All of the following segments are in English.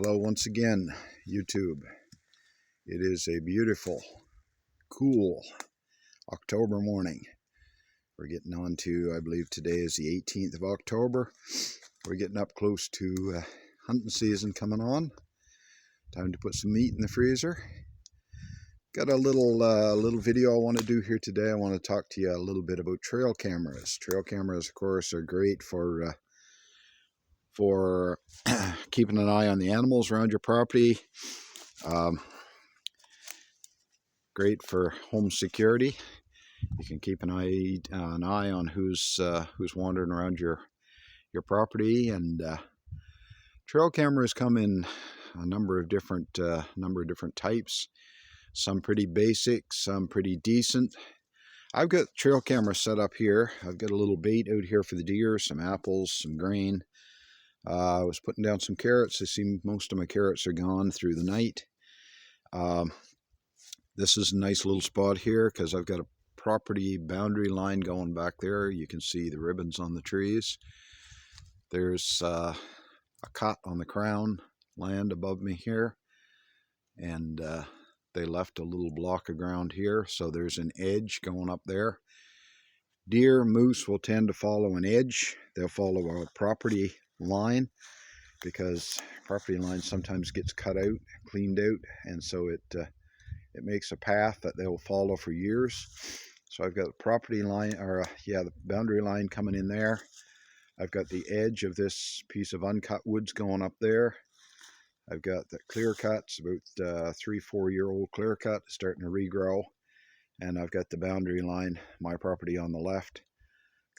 Hello once again, YouTube. It is a beautiful, cool October morning. We're getting on to, I believe today is the 18th of October. We're getting up close to hunting season coming on. Time to put some meat in the freezer. Got a little video I want to do here today. I want to talk to you a little bit about trail cameras. Trail cameras, of course, are great for keeping an eye on the animals around your property. Great for home security. You can keep an eye on who's wandering around your property. And trail cameras come in a number of different types. Some pretty basic, some pretty decent. I've got trail camera set up here. I've got a little bait out here for the deer, some apples, some grain. I was putting down some carrots. I see most of my carrots are gone through the night. This is a nice little spot here because I've got a property boundary line going back there. You can see the ribbons on the trees. There's a cut on the crown land above me here, and they left a little block of ground here, so there's an edge going up there. Deer, moose will tend to follow an edge. They'll follow a property line because property line sometimes gets cut out, cleaned out, and so it makes a path that they'll follow for years. So I've got the property line, or the boundary line coming in there. I've got the edge of this piece of uncut woods going up there. I've got the clear cuts, about 3-4 year old clear cut starting to regrow. And I've got the boundary line, my property on the left,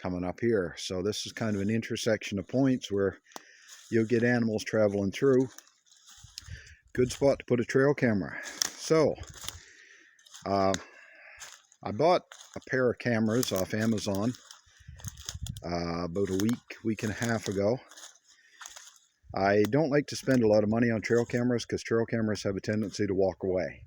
coming up here. So this is kind of an intersection of points where you'll get animals traveling through. Good spot to put a trail camera. So I bought a pair of cameras off Amazon about a week and a half ago. I don't like to spend a lot of money on trail cameras because trail cameras have a tendency to walk away.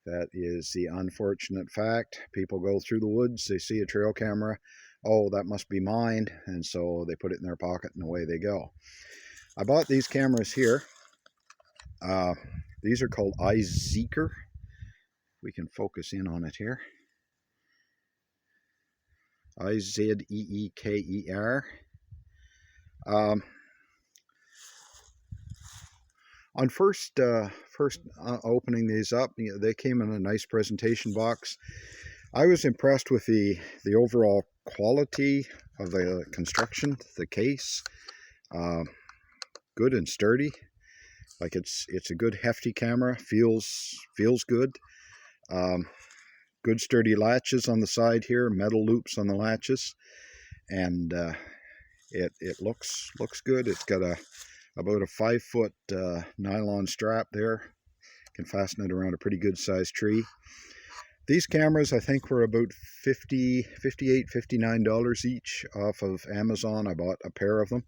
That is the unfortunate fact. People go through the woods, they see a trail camera, oh, that must be mine, and so they put it in their pocket and away they go. I bought these cameras here. These are called iZeeker. We can focus in on it here. iZeeker. On first opening these up, they came in a nice presentation box. I was impressed with the overall quality of the construction, the case. Good and sturdy. Like it's a good hefty camera. Feels good. Good sturdy latches on the side here, metal loops on the latches, and it looks good. It's got about a 5-foot nylon strap there. Can fasten it around a pretty good sized tree. These cameras I think were about $58, $59 each off of Amazon. I bought a pair of them.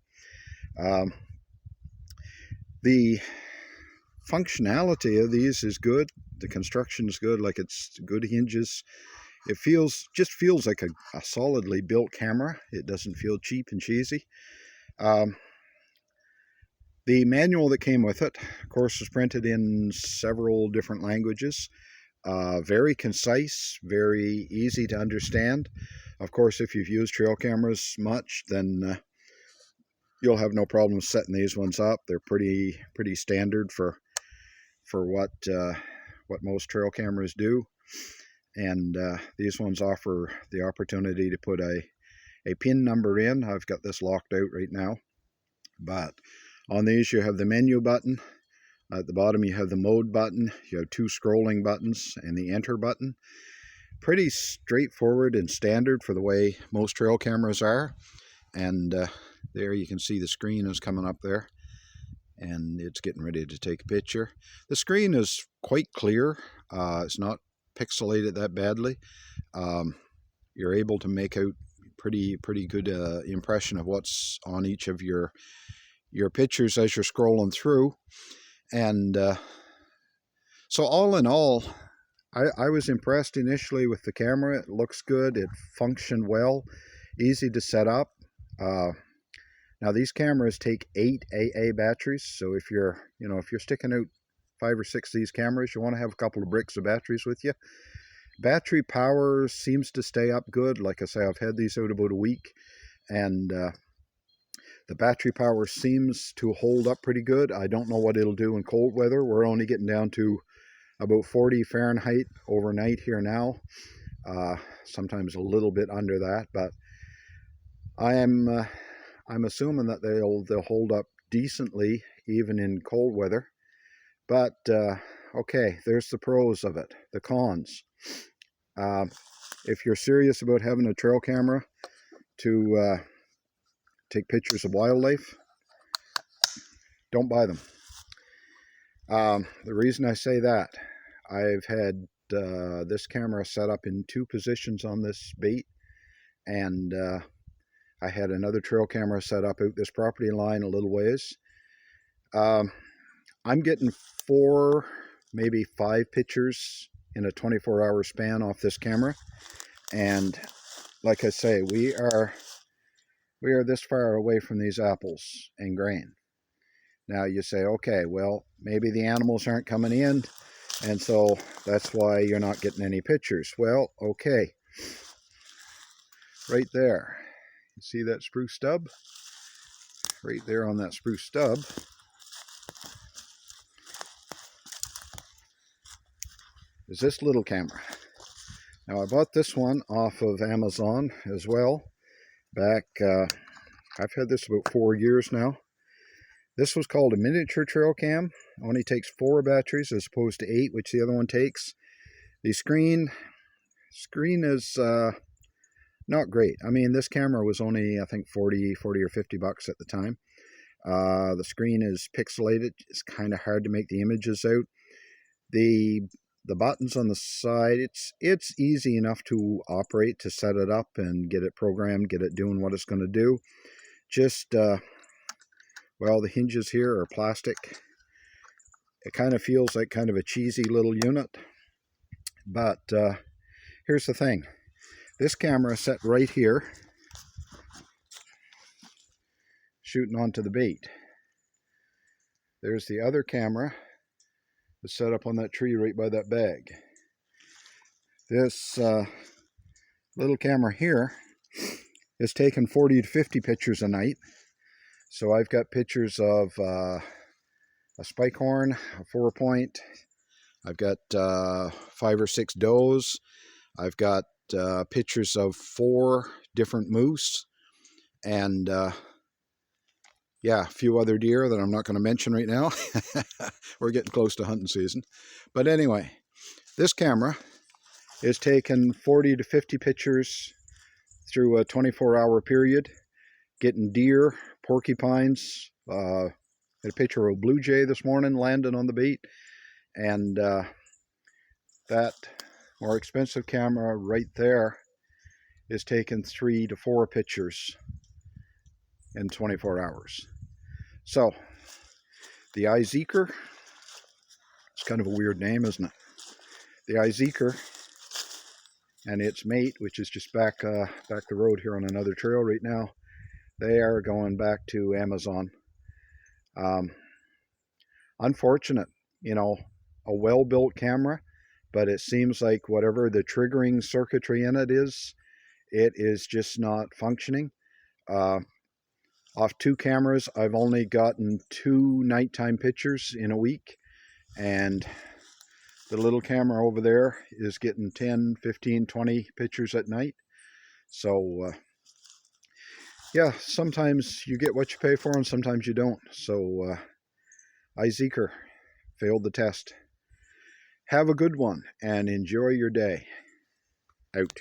The functionality of these is good. The construction is good, like it's good hinges. It just feels like a solidly built camera. It doesn't feel cheap and cheesy. The manual that came with it, of course, was printed in several different languages. Very concise, very easy to understand. Of course, if you've used trail cameras much, then you'll have no problem setting these ones up. They're pretty standard for what most trail cameras do. And these ones offer the opportunity to put a pin number in. I've got this locked out right now, but on these you have the menu button. At the bottom you have the mode button. You have 2 scrolling buttons and the enter button. Pretty straightforward and standard for the way most trail cameras are. And there you can see the screen is coming up there, and it's getting ready to take a picture. The screen is quite clear. It's not pixelated that badly. You're able to make out pretty good impression of what's on each of your pictures as you're scrolling through. And so all in all, I was impressed initially with the camera. It looks good. It functioned well. Easy to set up. Now these cameras take 8 AA batteries, so if you're sticking out 5 or 6 of these cameras, you want to have a couple of bricks of batteries with you. Battery power seems to stay up good. Like I say, I've had these out about a week, and the battery power seems to hold up pretty good. I don't know what it'll do in cold weather. We're only getting down to about 40 Fahrenheit overnight here now. Sometimes a little bit under that, but I'm assuming that they'll hold up decently even in cold weather. But okay, there's the pros of it. The cons. If you're serious about having a trail camera to take pictures of wildlife, don't buy them. The reason I say that, I've had this camera set up in 2 positions on this bait, and I had another trail camera set up out this property line a little ways. I'm getting 4, maybe 5 pictures in a 24-hour span off this camera, and like I say, we are this far away from these apples and grain. Now you say, okay, well, maybe the animals aren't coming in, and so that's why you're not getting any pictures. Well, okay, right there, you see that spruce stub? Right there on that spruce stub is this little camera. Now I bought this one off of Amazon as well. Back, I've had this about 4 years now. This was called a miniature trail cam. Only takes 4 batteries as opposed to 8, which the other one takes. The screen is not great. I mean, this camera was only, I think, 40 or 50 bucks at the time. The screen is pixelated. It's kind of hard to make the images out. The buttons on the side, it's easy enough to operate, to set it up and get it programmed, get it doing what it's going to do. Just, well, the hinges here are plastic. It kind of feels like kind of a cheesy little unit. But here's the thing. This camera is set right here, shooting onto the bait. There's the other camera that's set up on that tree right by that bag. This little camera here is taking 40 to 50 pictures a night. So I've got pictures of a spike horn, a 4-point. I've got 5 or 6 does. I've got pictures of 4 different moose, and yeah, a few other deer that I'm not going to mention right now. We're getting close to hunting season. But anyway, this camera is taking 40 to 50 pictures through a 24-hour period, getting deer, porcupines. Had a picture of a blue jay this morning landing on the bait, and that more expensive camera right there is taking 3 to 4 pictures in 24 hours. So the iZeeker, it's kind of a weird name, isn't it? The iZeeker and its mate, which is just back the road here on another trail right now, they are going back to Amazon. Unfortunate, you know, a well-built camera, but it seems like whatever the triggering circuitry in it is just not functioning. Off 2 cameras, I've only gotten 2 nighttime pictures in a week, and the little camera over there is getting 10, 15, 20 pictures at night. So yeah, sometimes you get what you pay for and sometimes you don't. So iZeeker failed the test. Have a good one and enjoy your day. Out.